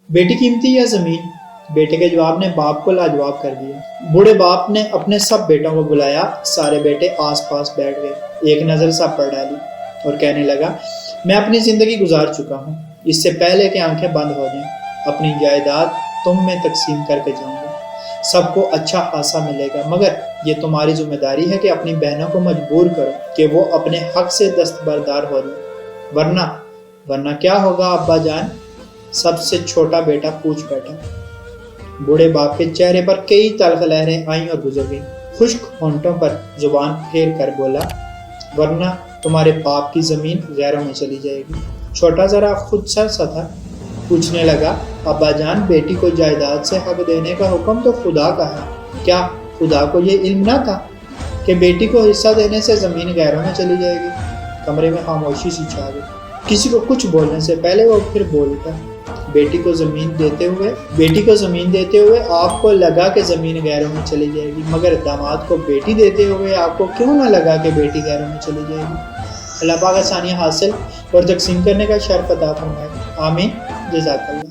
बेटी कीमती या जमीन? बेटे के जवाब ने बाप को लाजवाब कर दिया। बूढ़े बाप ने अपने सब बेटों को बुलाया। सारे बेटे आस पास बैठ गए। एक नजर सब पर डाली और कहने लगा, मैं अपनी जिंदगी गुजार चुका हूँ, इससे पहले कि आंखें बंद हो जाएं, अपनी जायदाद तुम में तकसीम करके जाऊंगा। सबको अच्छा खासा मिलेगा, मगर ये तुम्हारी जिम्मेदारी है कि अपनी बहनों को मजबूर करो कि वो अपने हक से दस्तबरदार हो जाए, वरना क्या होगा अब्बा जान? सबसे छोटा बेटा पूछ बैठा। बूढ़े बाप के चेहरे पर कई तल्ख लहरें आईं और गुजर गईं। खुश्क होंठों पर जुबान फेर कर बोला, वरना तुम्हारे बाप की जमीन गैरों में चली जाएगी। छोटा जरा खुद सा था, पूछने लगा, अब्बा जान, बेटी को जायदाद से हक देने का हुक्म तो खुदा का है, क्या खुदा को ये इल्म ना था कि बेटी को हिस्सा देने से जमीन गैरों में चली जाएगी? कमरे में खामोशी सी छा गई। किसी को कुछ बोलने से पहले वो फिर बोल उठा, बेटी को जमीन देते हुए आपको लगा कि जमीन गैरों में चली जाएगी, मगर दामाद को बेटी देते हुए आपको क्यों ना लगा कि बेटी गैरों में चली जाएगी? अल्लाह पाक आसानियां हासिल और तकसीम करने का शर्फ अता फरमाए। आमीन। जज़ाकल्लाह।